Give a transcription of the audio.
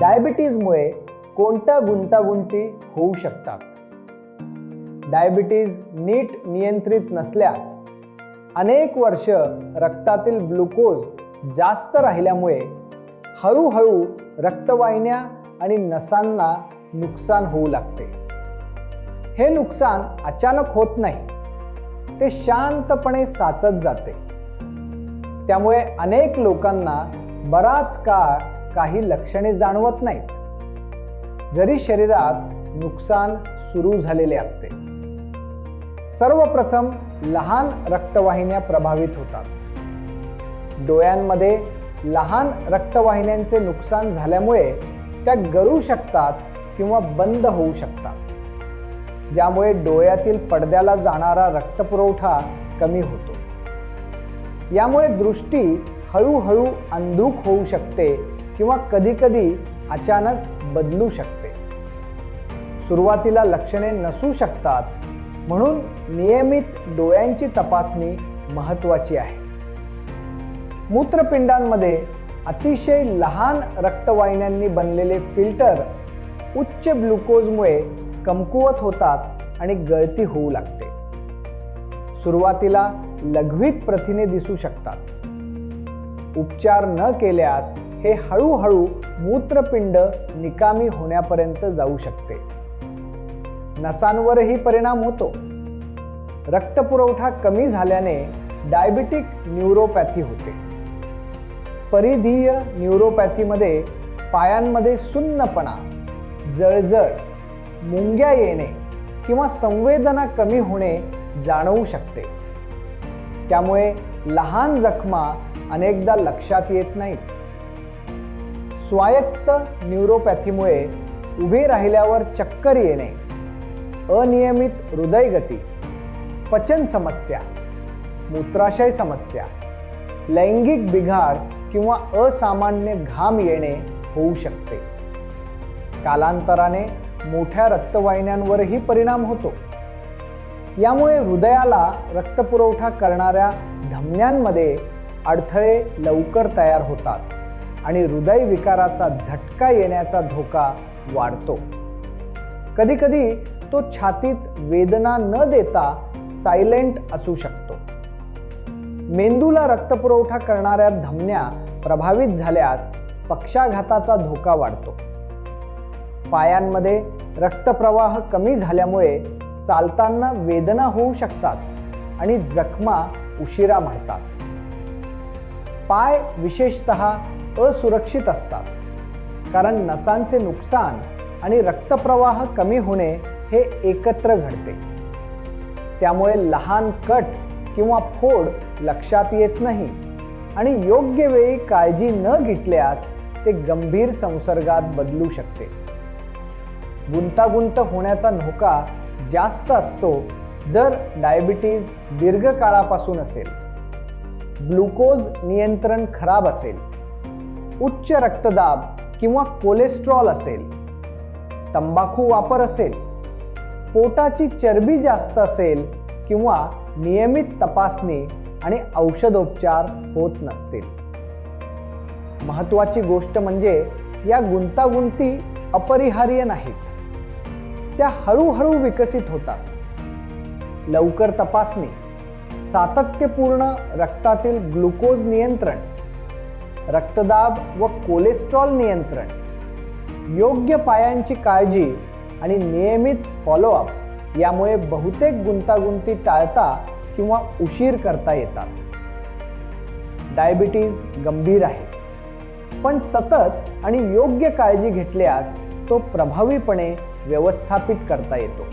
डायबिटीजमुळे कोणत्या गुंतागुंती होऊ शकतात? डायबिटीज नीट नियंत्रित नसल्यास अनेक वर्ष रक्तातील ग्लुकोज जास्त राहिल्यामुळे हळूहळू रक्तवाहिन्या आणि नसांना नुकसान होऊ लागते. हे नुकसान अचानक होत नाही, ते शांतपणे साचत जाते. त्यामुळे अनेक लोकांना बराच काळ काही लक्षणे जाणवत नाहीत, जरी शरीरात नुकसान सुरू झालेले असते. सर्वप्रथम लहान रक्तवाहिन्या प्रभावित होतात. डोळ्यांमध्ये लहान रक्तवाहिन्यांचे नुकसान झाल्यामुळे त्या गळू शकतात किंवा बंद होऊ शकतात, ज्यामुळे डोळ्यातील पडद्याला जाणारा रक्तपुरवठा कमी होतो. यामुळे दृष्टी हळूहळू अंधुक होऊ शकते किंवा कधीकधी अचानक बदलू शकते. सुरुवातीला लक्षणे नसू शकतात, म्हणून नियमित डोळ्यांची तपासणी महत्त्वाची आहे. मूत्रपिंडांमध्ये अतिशय लहान रक्तवाहिन्यांनी बनलेले फिल्टर उच्च ग्लुकोजमुळे कमकुवत होतात आणि गळती होऊ लागते. सुरुवातीला लघवीत प्रथिने दिसू शकतात. उपचार न केल्यास हे हळूहळू मूत्रपिंड निकामी होण्यापर्यंत जाऊ शकते. नसांवरही परिणाम होतो. रक्तपुरवठा कमी झाल्याने डायबिटिक न्यूरोपॅथी होते. परिधीय न्यूरोपॅथीमध्ये पायांमध्ये सुन्नपणा, जळजळ, मुंग्या येणे किंवा संवेदना कमी होणे जाणवू शकते. त्यामुळे लहान जखमा अनेकदा लक्षात येत नाहीत. स्वायत्त न्यूरोपॅथीमुळे उभे राहिल्यावर चक्कर येणे, अनियमित हृदयगती, पचन समस्या, मूत्राशय समस्या, लैंगिक बिघाड किंवा असामान्य घाम येणे होऊ शकते. कालांतराने मोठ्या रक्तवाहिन्यांवरही परिणाम होतो. यामुळे हृदयाला रक्तपुरवठा करणाऱ्या धमन्यांमध्ये अडथळे लवकर तयार होतात आणि हृदयविकाराचा झटका येण्याचा धोका वाढतो. कधीकधी तो छातीत वेदना न देता सायलेंट असू शकतो. मेंदूला रक्तपुरवठा करणाऱ्या धमन्या प्रभावित झाल्यास पक्षाघाताचा धोका वाढतो. पायांमध्ये रक्तप्रवाह कमी झाल्यामुळे चालताना वेदना होऊ शकतात आणि जखमा उशिरा भरतात. पाय विशेषतः असुरक्षित असतात, कारण नसांचे नुकसान आणि रक्तप्रवाह कमी होणे हे एकत्र घडते. त्यामुळे लहान कट किंवा फोड लक्षात येत नाही आणि योग्य वेळी काळजी न घेतल्यास ते गंभीर संसर्गात बदलू शकते. गुंतागुंत होण्याचा धोका जास्त असतो जर डायबिटीज दीर्घकाळापासून असेल, ग्लुकोज नियंत्रण खराब असेल, उच्च रक्तदाब किंवा कोलेस्ट्रॉल असेल, तंबाखू वापर असेल, पोटाची चरबी जास्त असेल किंवा नियमित तपासणी आणि औषधोपचार होत नसतील. महत्त्वाची गोष्ट म्हणजे या गुंतागुंती अपरिहार्य नाहीत. त्या हळूहळू विकसित होतात. लवकर तपासणी, सातत्यपूर्ण रक्तातील ग्लुकोज नियंत्रण, रक्तदाब व कोलेस्ट्रॉल नियंत्रण, योग्य पायांची काळजी आणि नियमित फॉलोअप यामुळे बहुतेक गुंतागुंती टाळता किंवा उशीर करता येतात. डायबिटीज गंभीर आहे, पण सतत आणि योग्य काळजी घेतल्यास तो प्रभावीपणे व्यवस्थापित करता येतो.